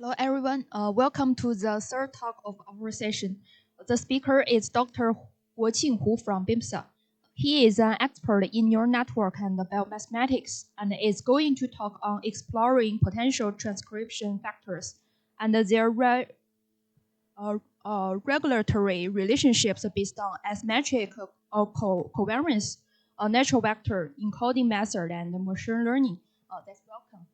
Hello, everyone. Welcome to the third talk of our session. The speaker is Dr. Guoqing Hu from BIMSA. He is an expert in neural network and biomathematics and is going to talk on exploring potential transcription factors and their regulatory relationships based on asymmetric covariance, natural vector encoding method, and machine learning. That's welcome.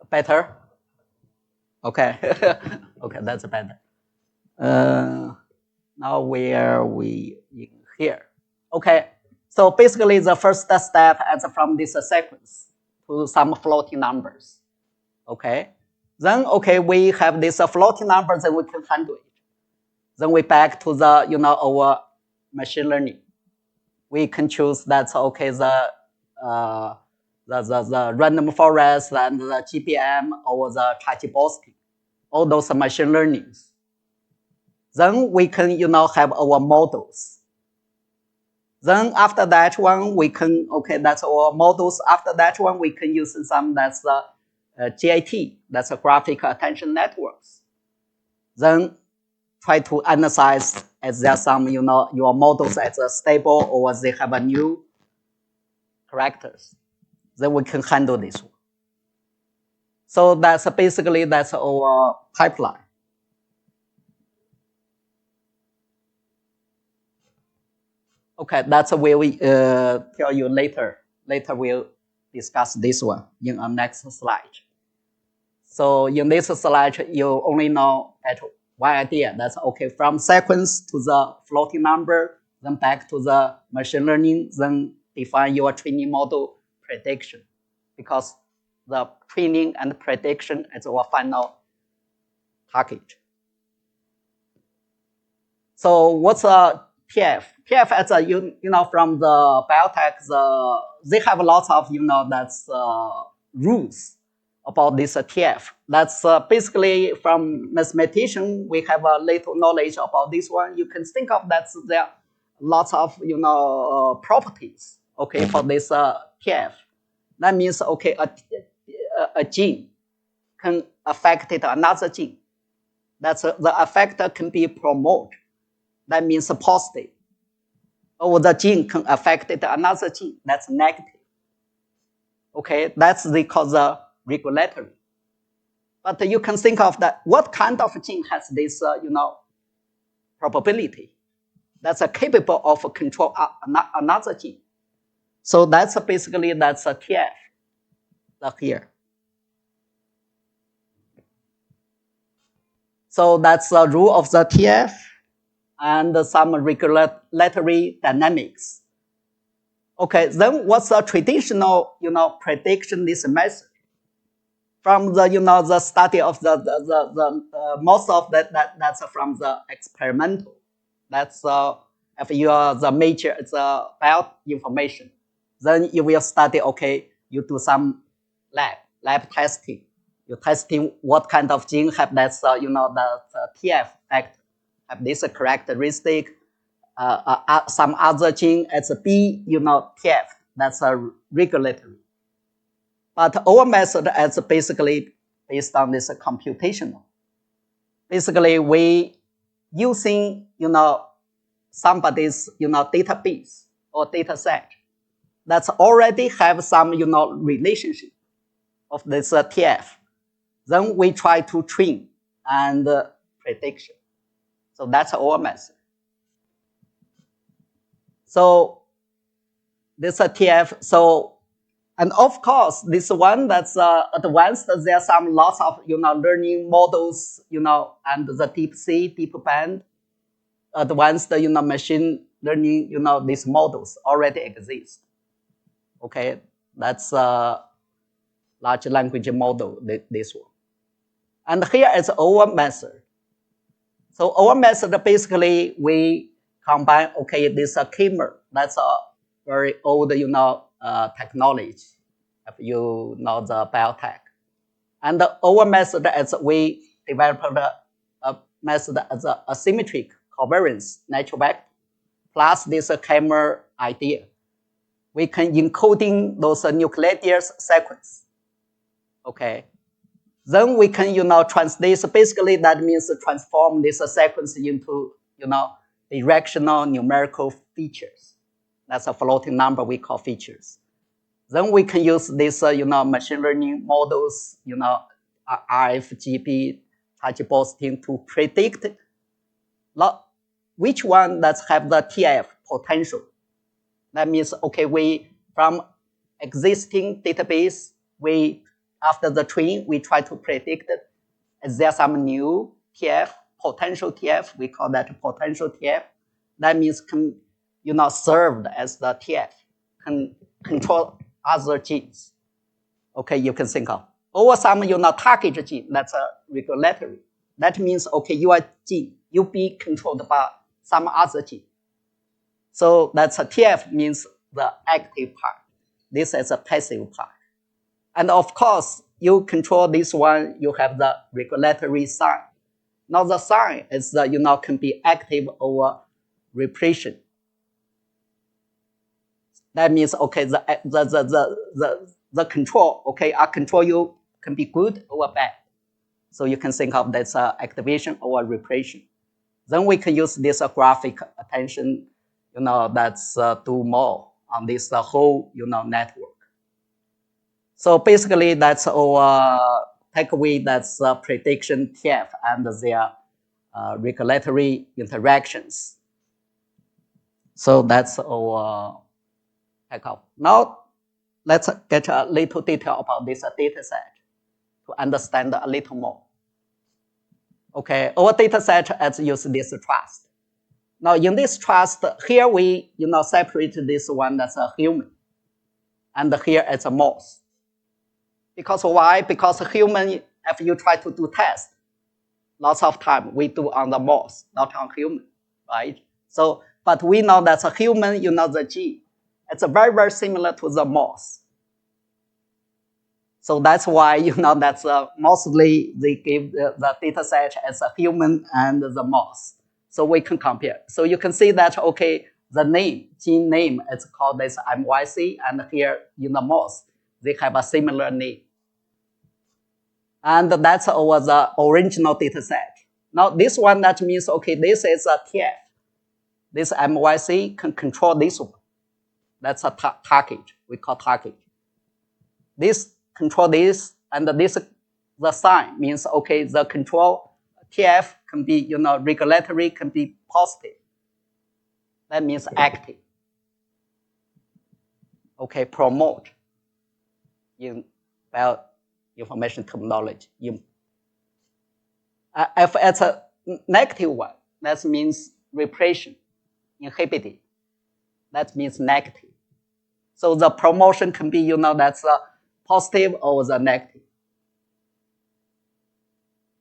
Better? Okay. Okay, that's better. Now where we in here? Okay. So basically the first step is from this sequence to some floating numbers. Okay. Then we have this floating numbers and we can handle it. Then we back to the our machine learning. We can choose that's okay the random forest and the GPM or the Chatibosky, all those machine learnings. Then we can have our models. Then after that one we can that's our models. After that one we can use some that's the GAT, that's a graphic attention networks. Then try to analyze is there some your models as a stable or they have a new characters. Then we can handle this one. So that's basically that's our pipeline. Okay, that's where we tell you later. Later we'll discuss this one in our next slide. So in this slide, you only know at one idea. That's okay. From sequence to the floating number, then back to the machine learning, then define your training model prediction, because the training and prediction is our final target. So what's a TF? TF as a you know from the biotech, they have lots of that's rules about this TF. That's basically from mathematician we have a little knowledge about this one. You can think of that there are lots of properties okay for this TF. That means okay a gene can affect another gene. That's the effect can be promoted. That means positive. Or the gene can affect another gene. That's negative. Okay, that's they call the regulatory. But you can think of that. What kind of gene has this, probability? That's capable of control another gene. So that's basically that's a TF. Here. So that's the rule of the TF and some regulatory dynamics. Okay, then what's the traditional, predictionist method? From the, the study of the most of that's from the experimental. That's if you are the major, it's bio information. Then you will study, okay, you do some lab testing. You're testing what kind of gene have that's, the TF factor, have this characteristic. Some other gene as a B, TF, that's a regulatory. But our method is basically based on this computational. Basically, we using, somebody's, database or data set that's already have some, relationship of this TF. Then we try to train and prediction. So that's our method. So this TF, and of course, this one that's advanced, there are some lots of, learning models, and the deep C, deep band, advanced, machine learning, these models already exist. Okay, that's a large language model, this one. And here is our method. So our method, basically, we combine, okay, this Kimmer, that's a very old, technology, if you know the biotech. And our method is we developed a method as a asymmetric covariance natural vector, plus this Kimmer idea. We can encoding those nucleotide sequence. Okay. Then we can, translate, basically that means transform this sequence into, directional numerical features. That's a floating number we call features. Then we can use this, machine learning models, RFGB, Boston to predict which one that have the TF potential. That means, okay, we from existing database, after the train, we try to predict is there some new TF, potential TF, we call that potential TF. That means can, served as the TF, can control other genes. Okay, you can think of. Or some, target gene, that's a regulatory. That means, okay, your gene, you be controlled by some other gene. So that's a TF means the active part. This is a passive part. And of course, you control this one, you have the regulatory sign. Now the sign is the, can be active or repression. That means, okay, the control, okay, I control you can be good or bad. So you can think of that's activation or repression. Then we can use this graphic attention, that's do more on this whole, network. So basically, that's our takeaway. That's prediction TF and their regulatory interactions. So that's our takeoff. Now, let's get a little detail about this data set. to understand a little more. Okay, our data set has used this trust. Now in this trust, here we separate this one that's a human, and here it's a mouse. Because why? Because human, if you try to do test, lots of time we do on the mouse, not on human, right? So, but we know that's a human, the gene. It's very, very similar to the mouse. So that's why, that's mostly they give the data set as a human and the mouse. So we can compare. So you can see that, okay, the name, gene name, is called this MYC, and here in the mouse, they have a similar name. And that's our the original data set. Now this one, that means, okay, this is a TF. This MYC can control this one. That's a target, we call target. This control this, and this, the sign means, okay, the control TF can be, regulatory, can be positive. That means active. Okay, promote in bioinformation terminology. If it's a negative one, that means repression, inhibited. That means negative. So the promotion can be, that's a positive or the negative.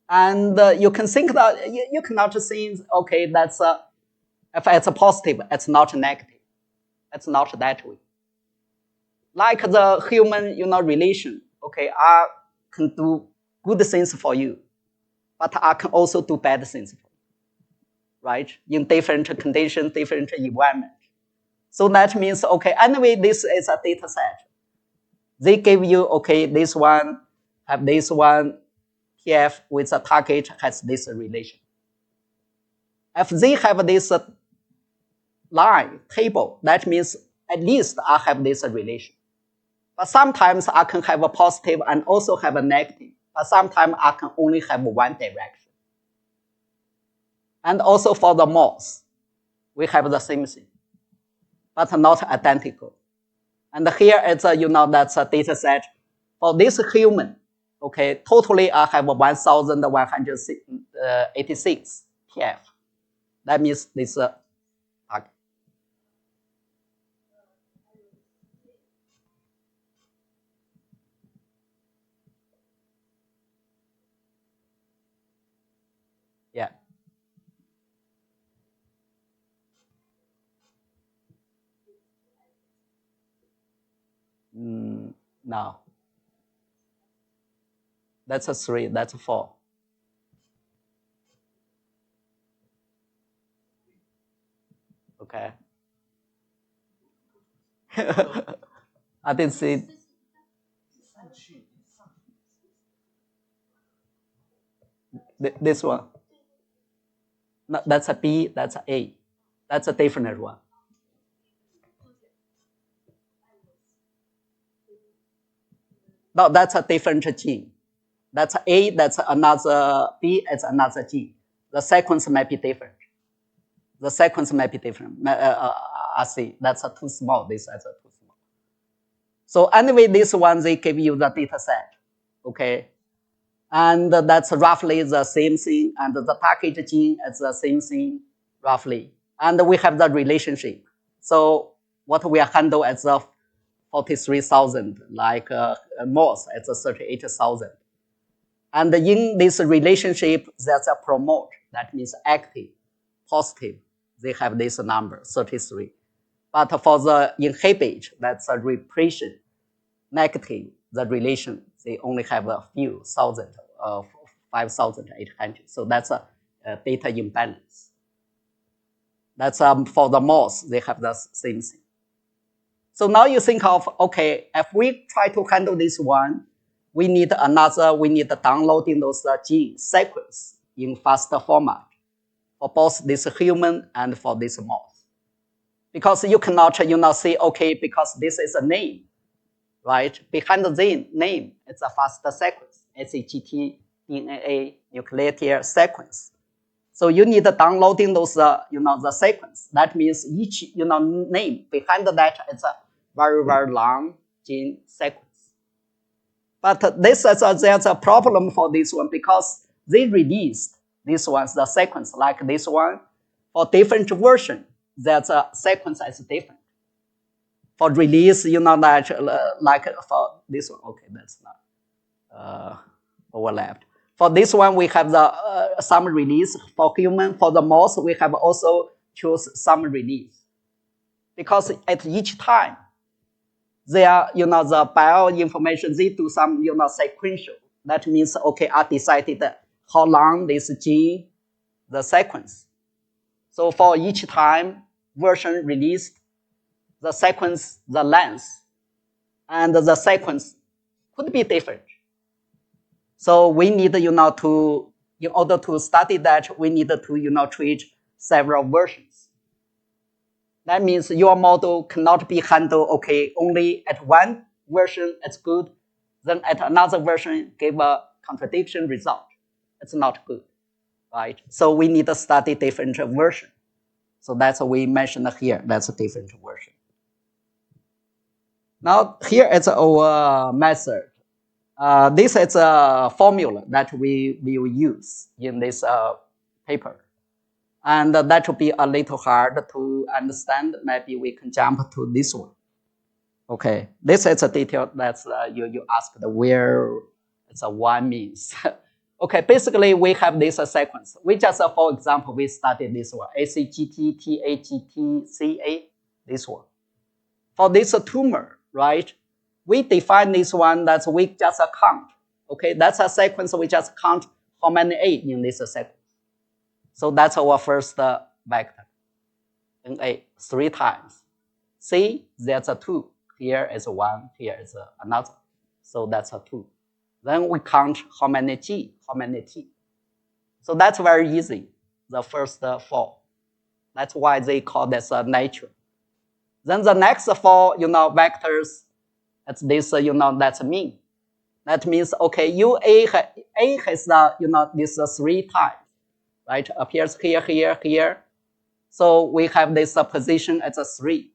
And you can think that you cannot think, okay, that's if it's a positive, it's not negative. It's not that way. Like the human, relation, okay, I can do good things for you, but I can also do bad things for you, right? In different conditions, different environment. So that means, okay, anyway, this is a data set. They give you, okay, this one, have this one, TF with a target has this relation. If they have this line, table, that means at least I have this relation. But sometimes I can have a positive and also have a negative. But sometimes I can only have one direction. And also for the mouse, we have the same thing, but not identical. And here it's that's a data set. For this human, okay, totally I have 1,186 TF. That means this target. Yeah. No. That's a 3, that's a 4. Okay. I didn't see. This one. No, that's a B, that's a A. That's a different one. No, that's a different gene. That's A, that's another B, it's another gene. The sequence might be different. The sequence might be different. I see, that's a too small. This is a too small. So anyway, this one, they give you the data set, okay? And that's roughly the same thing. And the target gene is the same thing, roughly. And we have the relationship. So what we handle as 43,000, like mouse, it's 38,000. And in this relationship, there's a promote. That means active, positive. They have this number, 33. But for the inhibit, that's a repression, negative, the relation, they only have a few thousand, 5,800. So that's a data imbalance. That's for the mouse, they have the same thing. So now you think of, okay, if we try to handle this one, we need downloading those gene sequence in faster format for both this human and for this mouse. Because you cannot, say, okay, because this is a name, right? Behind the name, it's a faster sequence, SAGT, DNA, nucleotide sequence. So you need downloading those, the sequence. That means each, name behind that, it's a very, very long gene sequence. But there's a problem for this one because they released this one's the sequence like this one for different version. That sequence is different. For release, that like for this one, okay, that's not overlapped. For this one, we have the some release. For human, for the mouse, we have also choose some release because at each time they are, the bio information, they do some, sequential. That means, okay, I decided how long this gene, the sequence. So for each time version released, the sequence, the length, and the sequence could be different. So we need, to, in order to study that, we need to, treat several versions. That means your model cannot be handled, okay, only at one version it's good, then at another version give a contradiction result. It's not good, right? So we need to study different version. So that's what we mentioned here. That's a different version. Now here is our method. This is a formula that we will use in this paper. And that will be a little hard to understand. Maybe we can jump to this one. Okay, this is a detail that's you asked where it's a one means. Okay, basically we have this sequence. We just, for example, we studied this one, ACGT, TAGT, CA, this one. For this tumor, right, we define this one that we just count. Okay, that's a sequence, we just count how many A in this sequence. So that's our first vector, NA, 3 times. C, there's a 2. Here is 1, here is another. So that's a 2. Then we count how many G, how many T. So that's very easy, the first 4. That's why they call this natural. Then the next 4, vectors, it's this, that's mean. That means, okay, A has, this 3 times, right? Appears here, here, here. So we have this position as a 3.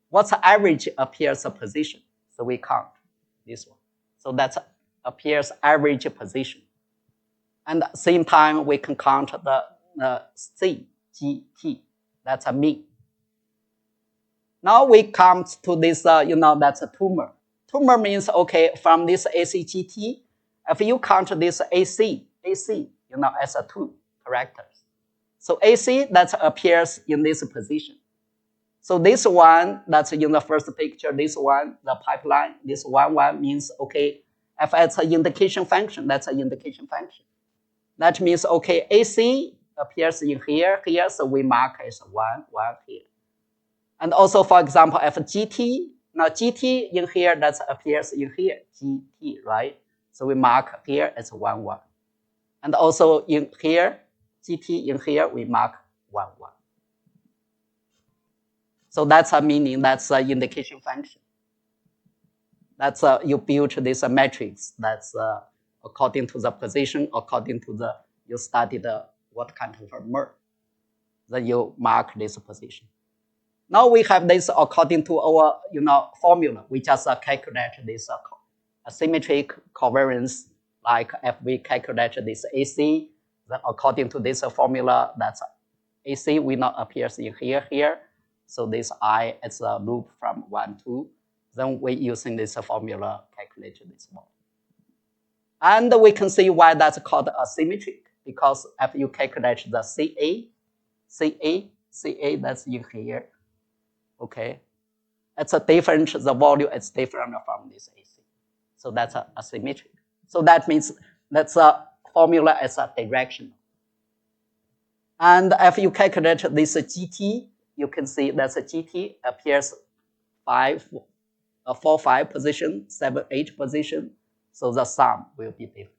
What's the average appears position? So we count this one. So that appears average position. And at the same time, we can count the C, G, T. That's a mean. Now we come to this, that's a tumor. Tumor means, okay, from this ACGT, if you count this AC, as a 2 characters. So AC, that appears in this position. So this one, that's in the first picture, this one, the pipeline, this one means, okay, if it's an indication function, that's an indication function. That means, okay, AC appears in here, so we mark as 1 here. And also, for example, if GT, now GT in here, that appears in here, GT, right? So we mark here as 1. And also in here, GT in here, we mark 1. So that's a meaning, that's an indication function. That's you build this matrix that's according to the position, according to the, you studied what kind of merge. Then you mark this position. Now we have this according to our, formula. We just calculate this asymmetric covariance, like if we calculate this AC, then according to this formula, that's AC will not appears in here. So this I is a loop from 1 to, then we using this formula calculate this one. And we can see why that's called asymmetric, because if you calculate the CA that's in here, okay, it's a different, the value is different from this AC. So that's asymmetric. So that means that's a formula is a directional. And if you calculate this GT, you can see that a GT appears 4, 5 position, 7, 8 position. So the sum will be different.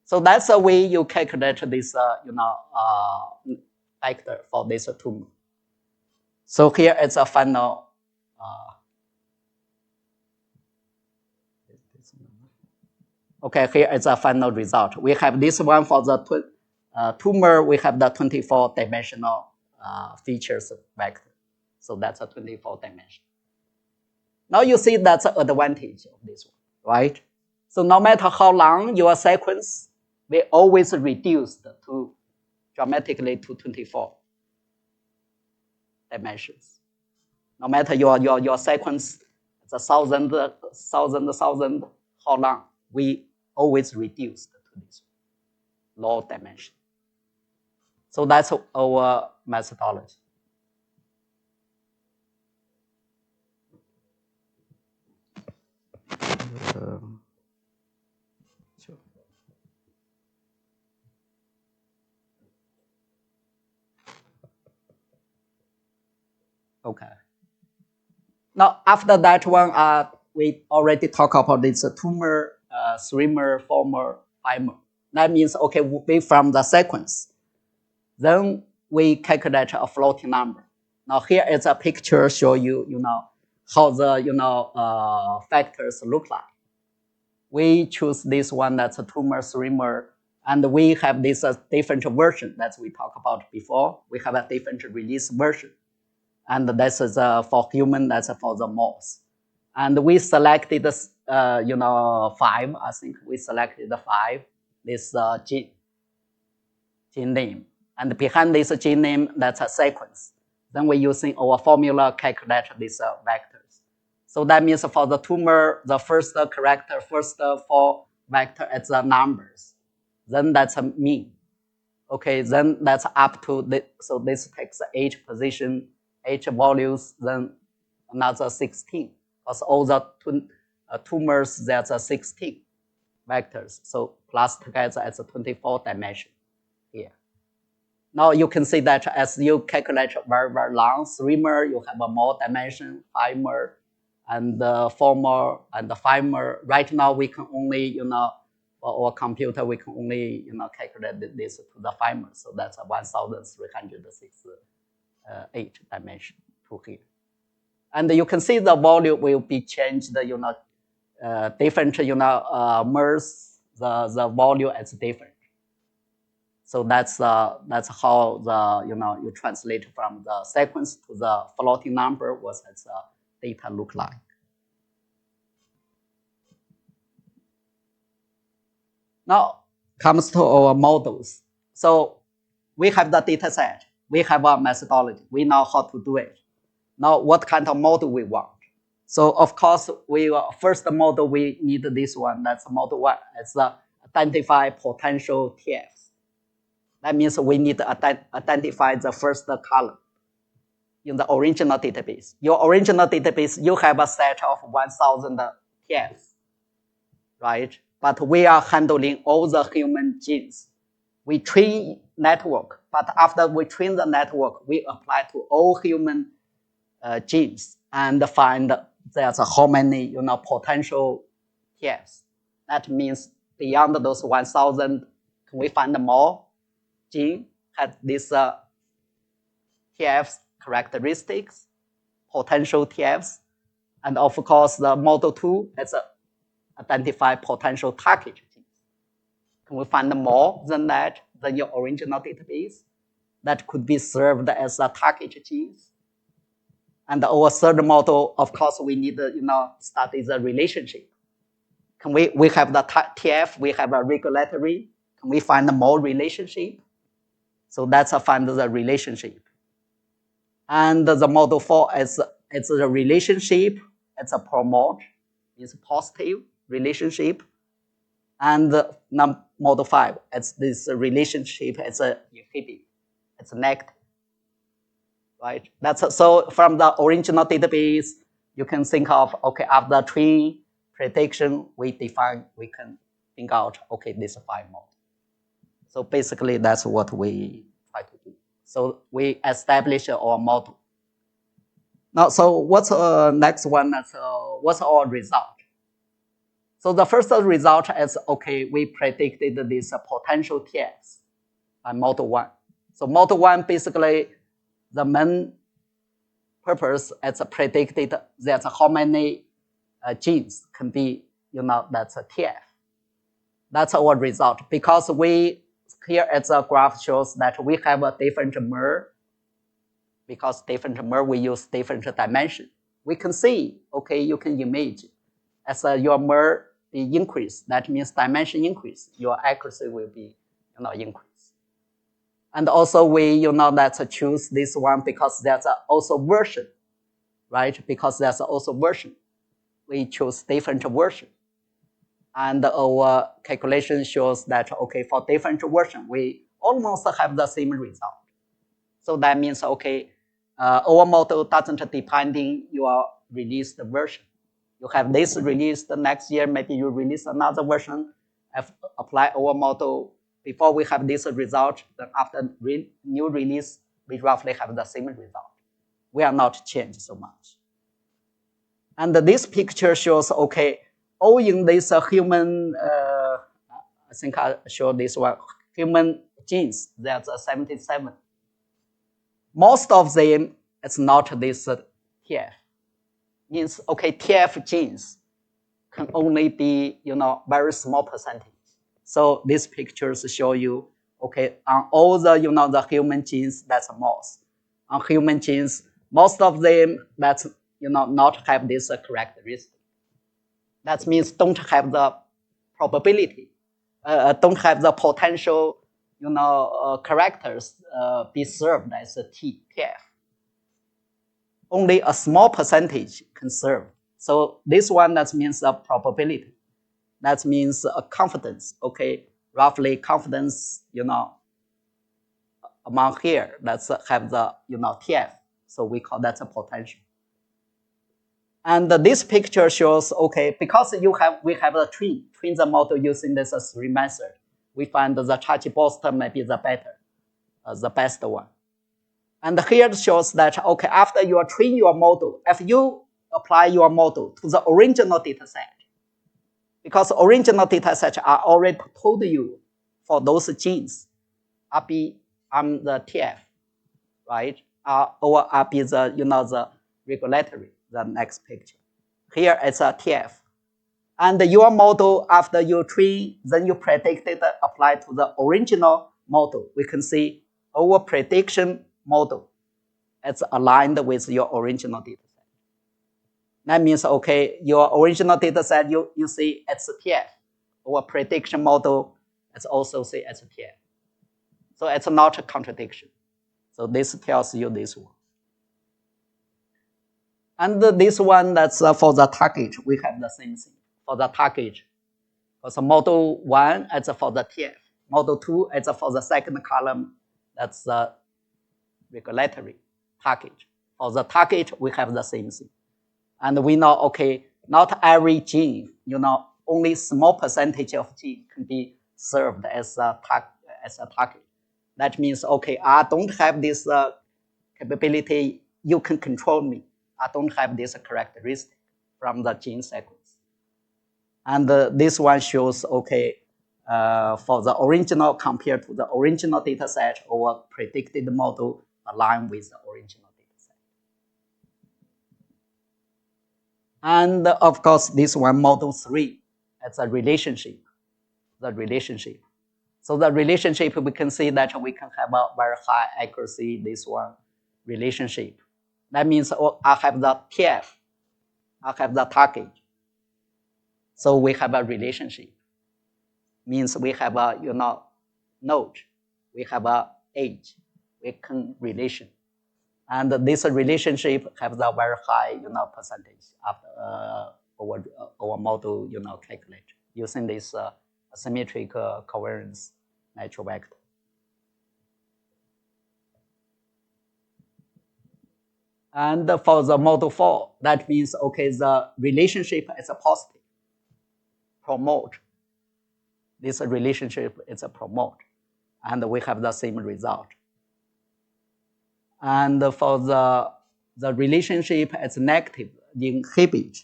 So that's the way you calculate this, factor for this tumor. So here is a final. Okay, here is a final result. We have this one for the tumor. We have the 24-dimensional features vector. So that's a 24 dimension. Now you see that's an advantage of this one, right? So no matter how long your sequence, we always reduced to dramatically to 24 dimensions. No matter your sequence, the thousand, how long, we always reduce to this low dimension. So that's our methodology. Sure. Okay. Now, after that one, we already talked about this two-mer, three-mer, four-mer, five-mer. That means, okay, we from the sequence. Then we calculate a floating number. Now here is a picture show you, how the, factors look like. We choose this one that's a two-mer, three-mer, and we have this different version that we talked about before. We have a different release version. And this is for human, that's for the mouse. And we selected, five. I think we selected the five, this gene name. And behind this gene name, that's a sequence. Then we're using our formula calculate these vectors. So that means for the tumor, the first character, first four vector, it's the numbers. Then that's a mean. Okay, then that's up to so this takes 8 position, 8 values, then another 16. Because all the tumors, there's a 16 vectors. So plus together it's a 24 dimension here. Now you can see that as you calculate very, very long, 3-mer, you have a more dimension, 5-mer, and 4-mer, and 5-mer. Right now we can only, for our computer, we can only, calculate this to the 5-mer. So that's a 1,368 dimension to here. And you can see the volume will be changed, different, mers, the volume is different. So that's how the you translate from the sequence to the floating number, what its data look like. Now comes to our models. So we have the data set, we have a methodology, we know how to do it. Now what kind of model we want? So of course first model we need this one. That's model 1. It's the identify potential TFs. That means we need to identify the first column in the original database. Your original database, you have a set of 1,000 TFs, right? But we are handling all the human genes. We train network, but after we train the network, we apply to all human genes and find there's how many potential TFs. That means beyond those 1,000, can we find more gene had these TFs characteristics, potential TFs, and of course the model 2 is identify potential target genes. Can we find more than that, than your original database that could be served as a target genes? And our third model, of course, we need to study the relationship. Can we have the TF, we have a regulatory, can we find more relationship? So that's find the relationship. And the model 4 it's a relationship, it's a promote, it's a positive relationship. And model 5, it's this relationship, it's a inhibit, it's a negative. Right? So from the original database, you can think of, okay, after tree prediction, we can think out, okay, this 5 model. So basically, that's what we try to do. So we establish our model. Now, so what's next one? What's our result? So the first result is, okay, we predicted this potential TS by model 1. So model 1, basically, the main purpose is predicted that how many genes can be, that's a TF. That's our result, because here at the graph shows that we have a different mer. Because different mer, we use different dimension. We can see, okay, you can image as your mer, be increased. That means dimension increase. Your accuracy will be, increased. And also we, let's choose this one because there's also version, right? Because there's also version. We choose different version. And our calculation shows that, okay, for different version, we almost have the same result. So that means, okay, our model doesn't depend on your released version. You have this released next year, maybe you release another version, apply our model. Before we have this result, then after new release, we roughly have the same result. We are not changed so much. And this picture shows, okay, all in this human, I think I showed this one, human genes, there's 77. Most of them, it's not this TF. Means, okay, TF genes can only be, very small percentage. So these pictures show you, okay, on all the, the human genes, that's most. On human genes, most of them, that's, not have this characteristic. That means don't have the probability, don't have the potential, characters be served as a TF. Only a small percentage can serve. So this one, that means a probability. That means a confidence, okay, roughly confidence, among here, that's have the, TF. So we call that a potential. And this picture shows, okay, because we have a train the model using this three method, we find the Chachi-Boston may be the best one. And here it shows that, okay, after you train your model, if you apply your model to the original data set, because original data sets are already told you for those genes, RB, I'm the TF, right? Or RB the, the regulatory, the next picture. Here it's a TF. And your model, after you train, then you predict it, apply to the original model. We can see our prediction model, it's aligned with your original data set. That means, okay, your original data set, you see it's a TF. Our prediction model, it's also say it's a TF. So it's not a contradiction. So this tells you this one. And this one, that's for the target, we have the same thing. For the target, because model 1, it's for the TF. Model 2, it's for the second column, that's the regulatory target. For the target, we have the same thing. And we know, okay, not every gene, only small percentage of gene can be served as a target. That means, okay, I don't have this capability, you can control me. I don't have this characteristic from the gene sequence. And this one shows, okay, for the original compared to the original data set, our predicted model align with the original data set. And of course, this one, model 3, it's a relationship, the relationship. So the relationship, we can see that we can have a very high accuracy, this one, relationship. That means I have the TF, I have the target. So we have a relationship. Means we have a, node, we have a age, we can relation. And this relationship has a very high, percentage after our model, calculate using this asymmetric covariance natural vector. And for the model 4, that means, okay, the relationship is a positive, promote. This relationship is a promote, and we have the same result. And for the relationship is negative, inhibit.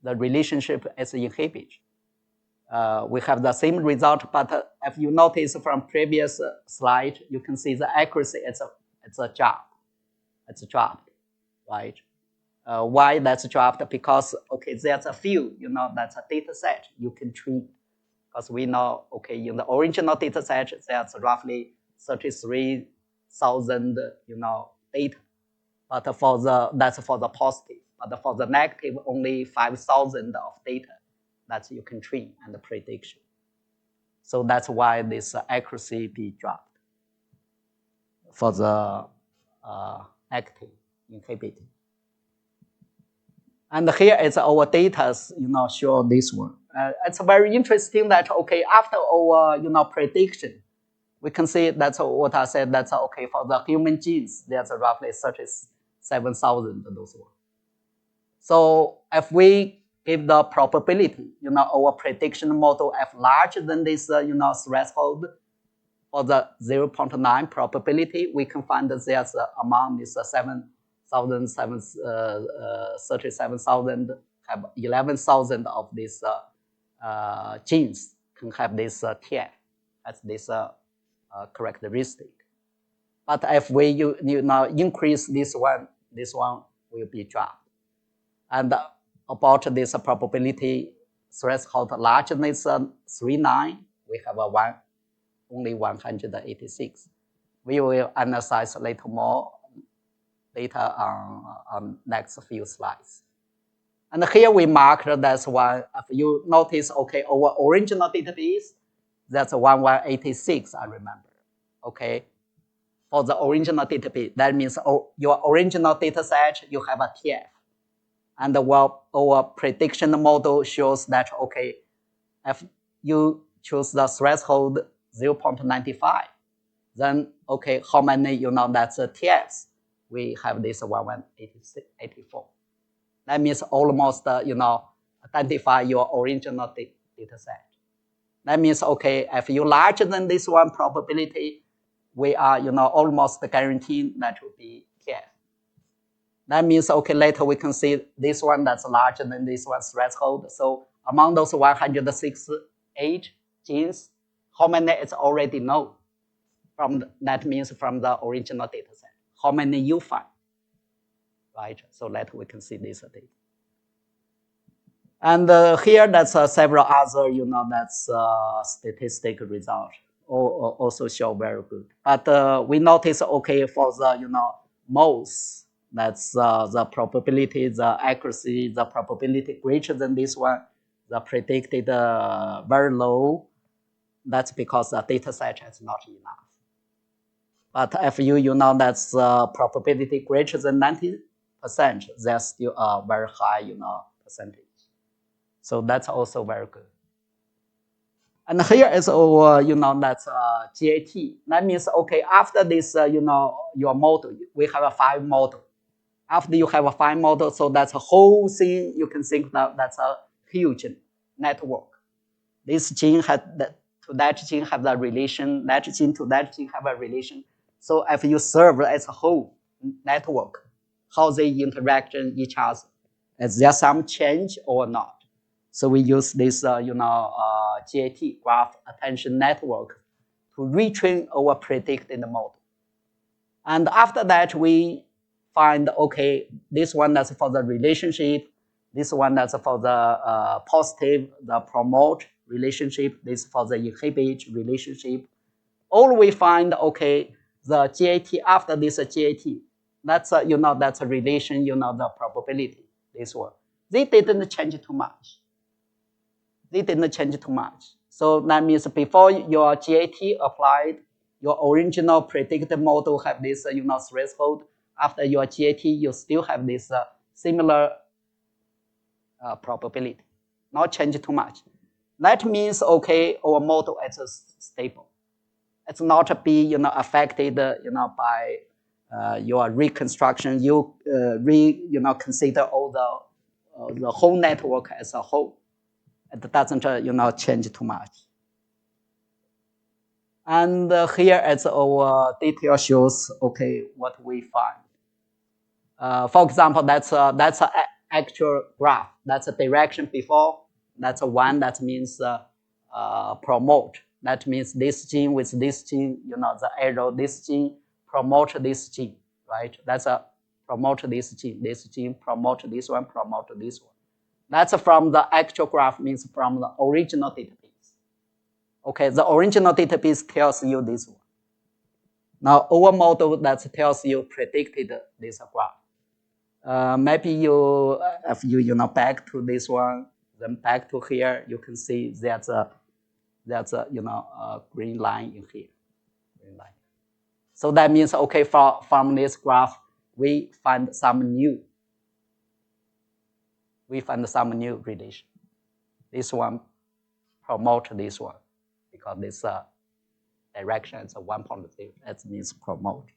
The relationship is inhibit. We have the same result, but if you notice from previous slide, you can see the accuracy it's a drop. It's dropped, right? Why that's dropped? Because, okay, there's a few, that's a data set you can treat. Because we know, okay, in the original data set, there's roughly 33,000, data. But that's for the positive. But for the negative, only 5,000 of data. that you can train and the prediction. So that's why this accuracy be dropped for the active inhibiting. And here is our data, show this one. It's very interesting that, okay, after our, prediction, we can see that's what I said, that's okay, for the human genes, there's roughly 37,000 those ones. So if we give the probability, our prediction model F larger than this, threshold for the 0.9 probability, we can find that there's among this 37,000 have 11,000 of these genes can have this TF as this characteristic. But if we increase this one will be dropped. And about this probability threshold larger than 3.9, we have only 186. We will analyze a little more later on next few slides. And here we marked that's one. If you notice, okay, our original database, that's 1186, I remember. Okay, for the original database, that means your original data set, you have a TF. And our prediction model shows that, okay, if you choose the threshold 0.95, then, okay, how many, that's TFs? We have this 1184. That means almost, identify your original data set. That means, okay, if you larger than this one probability, we are, almost guaranteed that will be TF. That means, okay, later we can see this one that's larger than this one's threshold. So among those 168 genes, how many is already known? That means from the original data set. How many you find, right? So later we can see this data. And here that's several other, that's statistic result also show very good. But we notice, okay, for the, most, that's the probability, the accuracy, the probability greater than this one, the predicted very low. That's because the data set is not enough. But if you know that's probability greater than 90%, there's still a very high, percentage. So that's also very good. And here is our, that's GAT. That means, okay, after this, your model, we have a 5 model. After you have a 5 model, so that's a whole thing. You can think that that's a huge network. This gene has to that gene have a relation. That gene to that gene have a relation. So if you serve as a whole network, how they interact with each other, is there some change or not? So we use this, GAT, graph attention network, to retrain our predicted model. And after that, we find, okay, this one that's for the relationship, this one that's for the positive, the promote relationship, this for the inhibit relationship. All we find, okay, the GAT after this GAT, that's that's a relation, the probability, this one. They didn't change too much. They didn't change too much. So that means before your GAT applied, your original predicted model have this, threshold. After your GAT, you still have this similar probability, not change too much. That means, okay, our model is stable. It's not be, affected, by your reconstruction. You consider all the whole network as a whole. It doesn't, change too much. And here is our detail shows, okay, what we find. For example, that's an actual graph. That's a direction before. That's a 1. That means promote. That means this gene with this gene, the arrow, this gene promote this gene, right? That's a promote this gene promote this one, promote this one. That's from the actual graph, means from the original database. Okay, the original database tells you this one. Now, our model that tells you predicted this graph. Maybe if you back to this one, Then back to here, you can see there's a green line in here. Green line. So that means, okay, from this graph, we find some new relation. This one promote this one because this direction is 1.0. That means promote.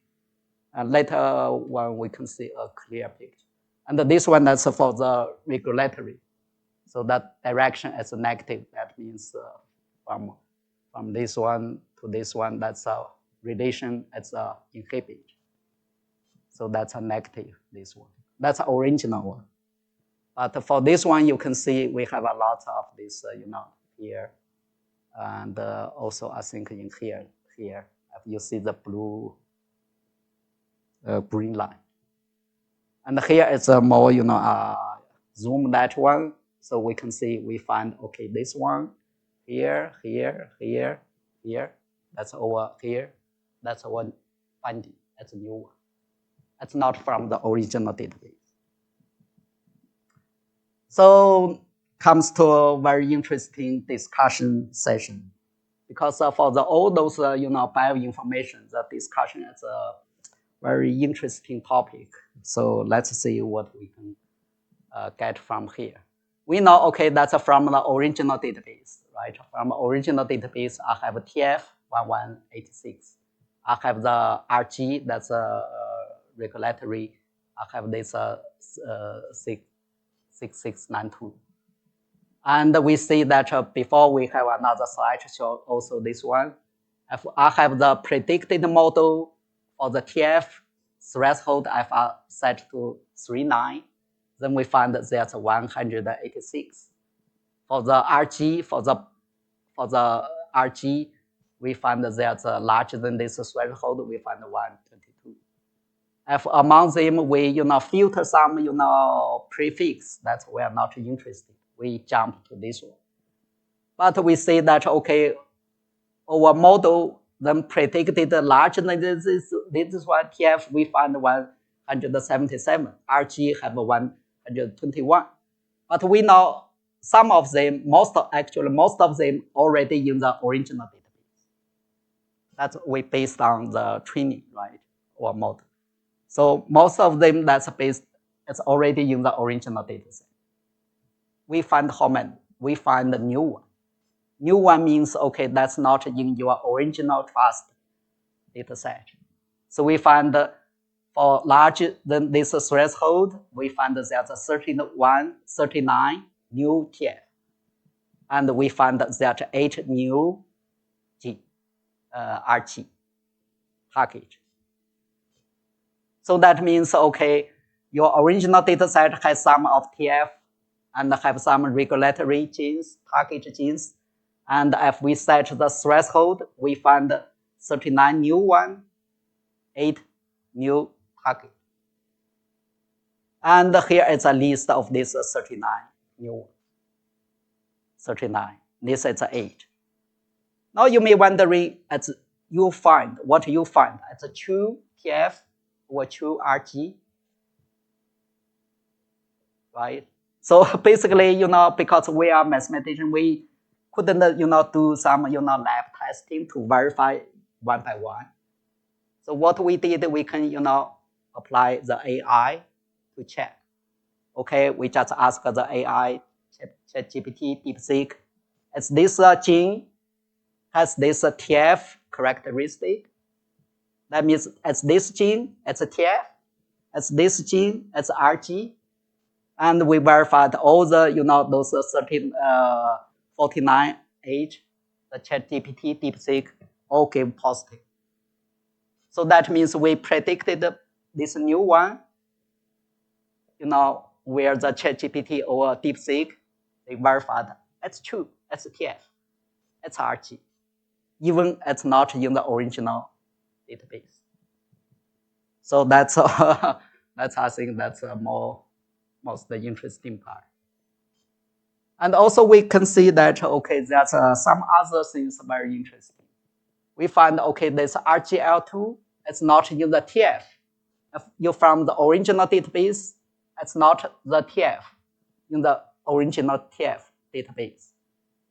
And later when we can see a clear picture. And this one, that's for the regulatory. So that direction is negative. That means from this one to this one, that's a relation, it's a inhibit. So that's a negative, this one. That's the original one. But for this one, you can see we have a lot of this, here. And also, I think in here, you see the blue, green line. And here it's a more, zoom that one. So we can see, we find, okay, this one, here. That's over here. That's one finding. That's a new one. It's not from the original database. So comes to a very interesting discussion session, because for all those bioinformation, the discussion is a very interesting topic. So let's see what we can get from here. We know, okay, that's from the original database, right? From original database, I have TF1186. I have the RG, that's a regulatory. I have this 6692. And we see that before we have another slide show also this one. If I have the predicted model for the TF threshold, if I set to 39, then we find that there's 186. For the RG, for the RG, we find that there's larger than this threshold, we find 122. If among them we filter some prefix, that we are not interested. We jump to this one. But we say that, okay, our model then predicted larger than this one TF, we find 177. RG have 121. But we know some of them, most of them already in the original database. That's we based on the training, right, or model. So most of them it's already in the original dataset. We find how many? We find the new one. New one means, okay, that's not in your original trust dataset. So we find for larger than this threshold, we find there's a 39 new TF. And we find that 8 new RG package. So that means, okay, your original dataset has some of TF and have some regulatory genes, package genes. And if we set the threshold, we find 39 new one, 8 new package. And here is a list of these 39 new ones. 39. This is 8. Now you may wondering, what you find? It's a true TF or true RG, right? So basically, because we are mathematicians, we couldn't, do some, lab testing to verify one by one. So what we did, we can, apply the AI to check. Okay, we just ask the AI, ChatGPT, DeepSeek, is this gene has this TF characteristic? That means it's this gene, it's a TF. It's this gene, it's RG. And we verified all the, those 49 age, the ChatGPT, DeepSeek, all gave positive. So that means we predicted this new one, where the ChatGPT or DeepSeek, they verified it's true, it's TF, it's RG. Even it's not in the original database. So that's, I think that's most interesting part. And also we can see that, okay, there's some other things very interesting. We find, okay, this RGL2, it's not in the TF. If you from the original database, it's not the TF in the original TF. database.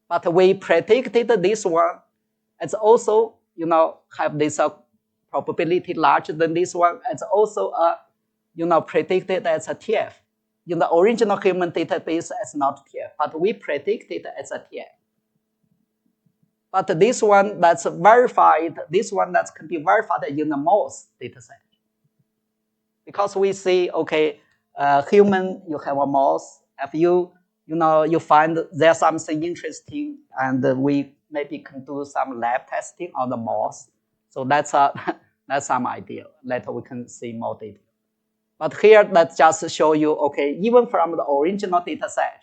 But we predicted this one. It's also, have this probability larger than this one. It's also, predicted as a TF. In the original human database, it's not TF, but we predicted as a TF. But this one that's verified, this one that can be verified in the mouse dataset. Because we see, okay, human, you have a mouse. If you find there's something interesting, and we maybe can do some lab testing on the mouse. So that's some idea. Later we can see more data. But here, let's just show you, okay, even from the original data set,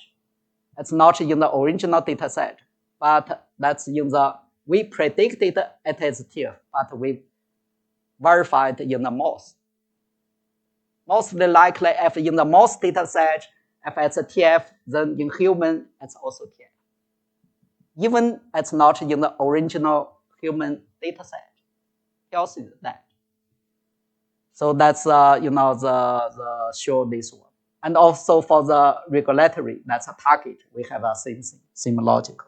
it's not in the original data set, but that's in we predicted it is TF, but we verified in the mouse. Mostly likely, if in the mouse data set, if it's a TF, then in human, it's also TF. Even it's not in the original human data set, tells you that. So that's, the show this one. And also for the regulatory, that's a target. We have a same logical.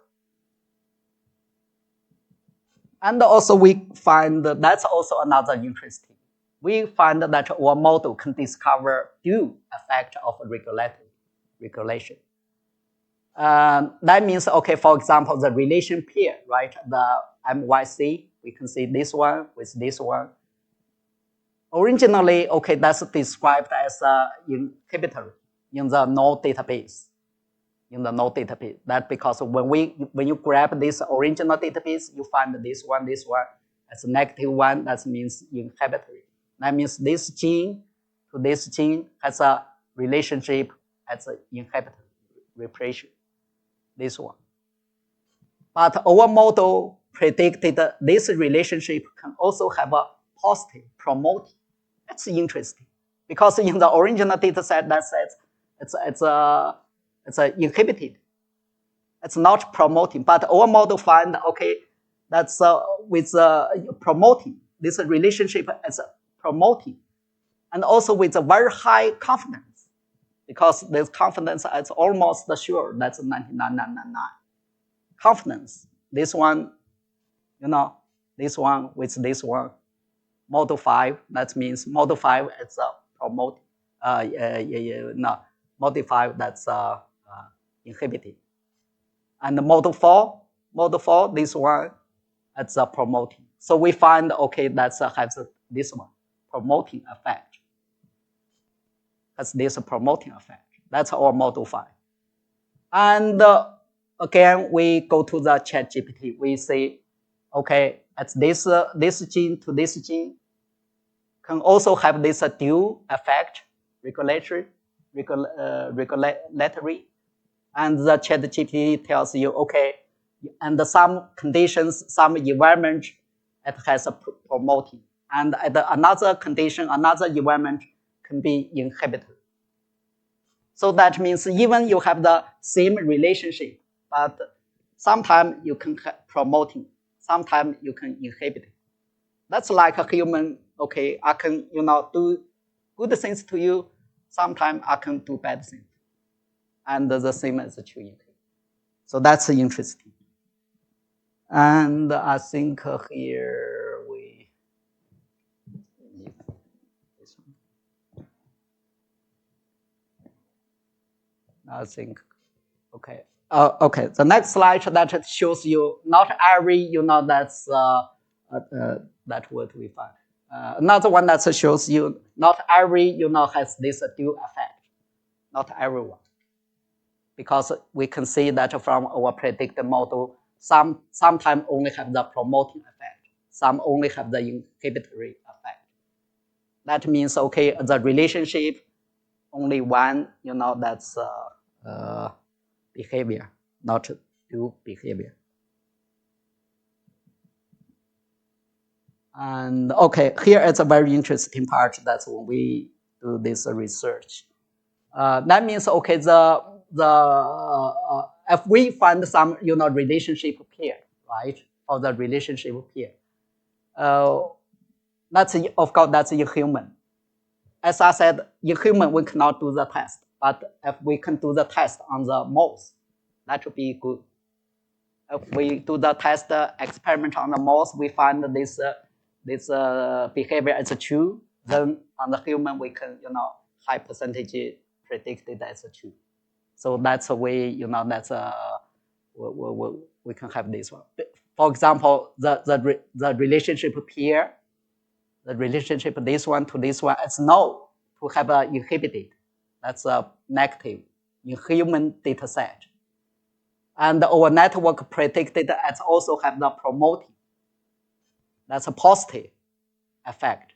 And also we find that's also another interesting. We find that our model can discover dual effect of regulation. That means, okay, for example, the relation pair, right? The MYC, we can see this one with this one. Originally, okay, that's described as an inhibitor in the node database. That because when you grab this original database, you find this one as a -1. That means inhibitory. That means this gene to this gene has a relationship as an inhibitor repression. This one. But our model predicted this relationship can also have a positive promoting. That's interesting because in the original data set that says it's inhibited. It's not promoting, but our model find, okay, that's with promoting. This relationship is promoting, and also with a very high confidence, because this confidence is almost sure. That's 99.999 confidence. This one, this one with this one. Model 5, that means model 5 is promoting. Model 5 that's inhibited. And the model 4, this one, it's promoting. So we find, okay, that has this one, promoting effect. Has this promoting effect. That's our model 5. And again, we go to the ChatGPT. We say, okay, it's this gene to this gene can also have this dual effect, regulatory, and the ChatGPT tells you, okay, and some conditions, some environment, it has a promoting, and at another condition, another environment can be inhibitor. So that means even you have the same relationship, but sometimes you can promoting, sometimes you can inhibit. That's like a human. Okay, I can do good things to you. Sometimes I can do bad things, and the same as true in human. So that's interesting. And I think here we. I think, okay. Okay, the next slide that shows you not every, that's that word we find. Another one that shows you not every, has this dual effect. Not everyone. Because we can see that from our predicted model, sometimes only have the promoting effect. Some only have the inhibitory effect. That means, okay, the relationship, only one, that's behavior, not dual behavior. And okay, here is a very interesting part. That's when we do this research. That means, okay, if we find some relationship pair, right, or the relationship pair, that's of course that's in human. As I said, in human we cannot do the test, but if we can do the test on the mouse, That would be good. If we do the test experiment on the mouse, we find this behavior is true. Then on the human, we can high percentage predicted as true. So that's a way that's we can have this one. For example, the relationship here, the relationship this one to this one is no to have a inhibited. That's a negative in human data set. And our network predicted as also have the promoting. That's a positive effect.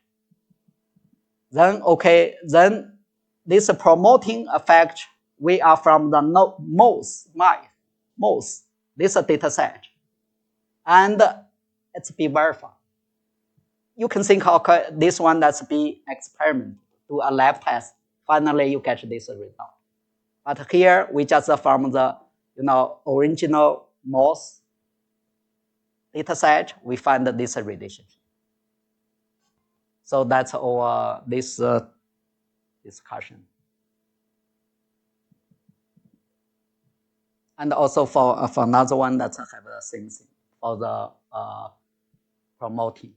Then this promoting effect, we are from the mouse, this data set. And it's be verified. You can think of this one that's be experiment, do a lab test. Finally, you get this result. But here, we just from the original mouse data set, we find this relationship. So that's our this discussion. And also for another one that have the same thing for the promoting.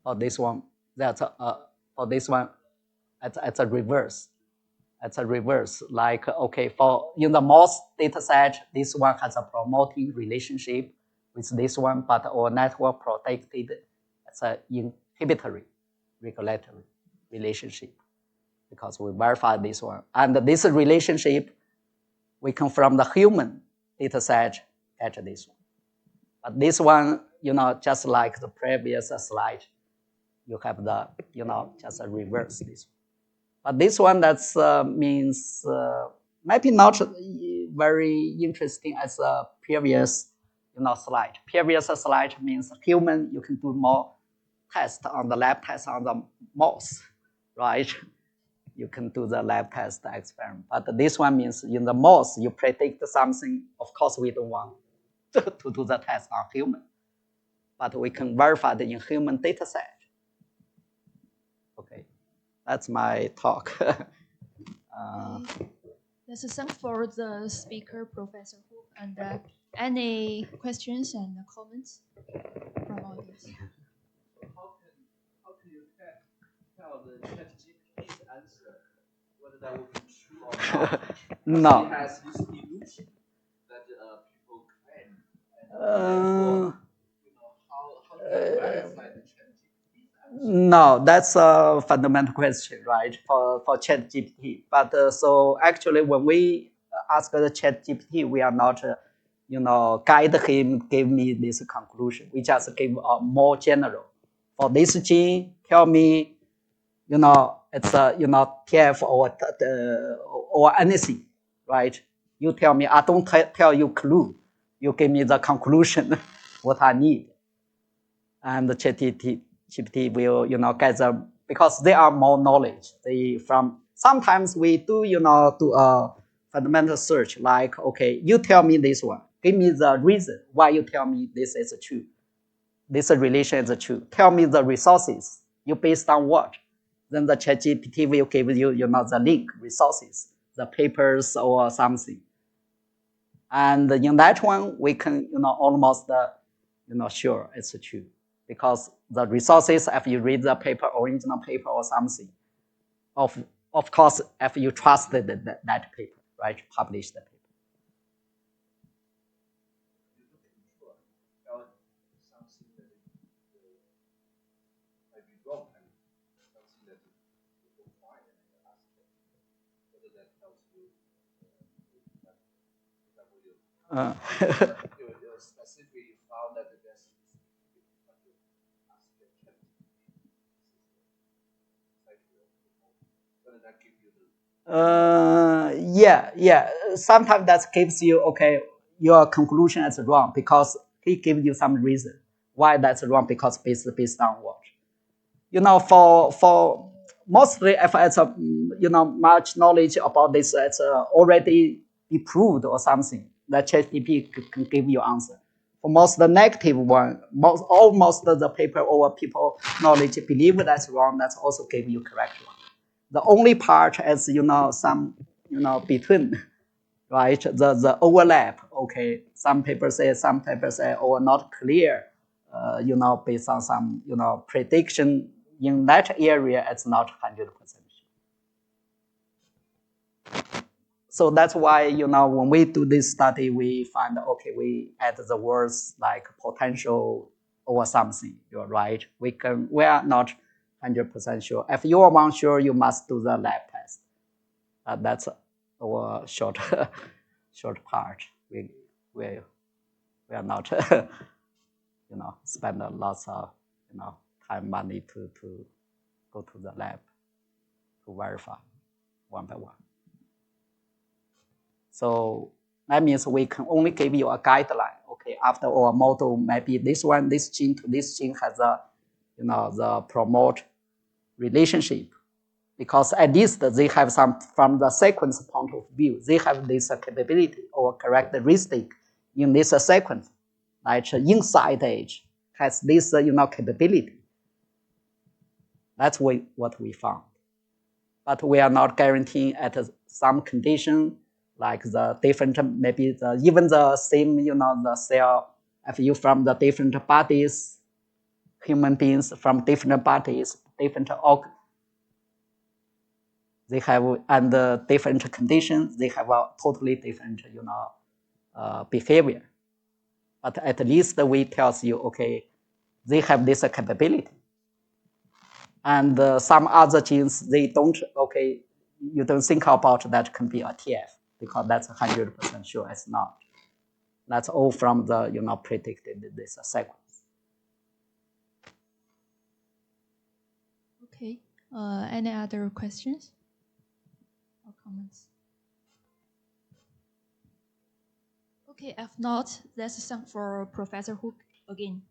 For this one, that's for this one, it's a reverse. It's a reverse. Like okay, for in the mouse data set, this one has a promoting relationship with this one, but our network protected it's an inhibitory regulatory relationship because we verify this one. And this relationship, we can from the human data set get this one. But this one, just like the previous slide, you have the, just a reverse this one. But this one that's means maybe not very interesting as a previous, slide. Previous slide means human, you can do more tests on the lab test on the mouse, right? You can do the lab test experiment. But this one means in the mouse, you predict something. Of course, we don't want to do the test on human, but we can verify the in human data set. Okay, that's my talk. Yes, thanks for the speaker, Professor Hu. And any questions and comments from audience? How can you tell the ChatGPT's answer whether that will be true or not? No. It has this illusion that people claim. And how do you verify the ChatGPT's answer? No, that's a fundamental question, right, for ChatGPT. But so actually, when we ask the ChatGPT, we are not, guide him, give me this conclusion. We just give more general. For this gene, tell me, it's TF or anything, right? You tell me, I don't tell you clue. You give me the conclusion, what I need. And the ChatGPT will, get the, because they are more knowledge. Sometimes we do, do a fundamental search like, okay, you tell me this one. Give me the reason why you tell me this is true. This relation is true. Tell me the resources. You based on what? Then the ChatGPT will give you, the link, resources, the papers or something. And in that one, we can, almost, sure it's true. Because the resources, if you read the paper, original paper or something, of course, if you trusted that paper, right, publish the paper. You specifically found that there's that give you the Yeah. Sometimes that gives you, okay, your conclusion is wrong because he gives you some reason why that's wrong because based on what? For mostly if it's much knowledge about this, it's already proved or something that ChatGPT can give you answer. For most the negative one, almost the paper or people knowledge believe that's wrong, that's also give you correct one. The only part is some between, right? The overlap, okay. Some papers say, oh, not clear, based on some, prediction in that area, it's not 100% sure. So that's why, when we do this study, we find, okay, we add the words like potential or something, you're right. We are not 100% sure. If you are unsure, you must do the lab test. That's our short part. We are not, spend lots of, time, money to go to the lab to verify one by one. So that means we can only give you a guideline. Okay, after our model, maybe this gene to this gene has a, the promote relationship, because at least they have some, from the sequence point of view, they have this capability or characteristic in this sequence. Like inside edge has this, capability. That's what we found. But we are not guaranteeing at some condition, like the different, maybe even the same, the cell, if you from the different bodies, human beings from different bodies, different they have under different conditions, they have a totally different, behavior. But at least we tells you, okay, they have this capability. And some other genes, they don't, okay, you don't think about that can be a TF, because that's 100% sure it's not. That's all from the, predicted this sequence. Okay. Any other questions or comments? Okay, if not, let's thank for Professor Hu again.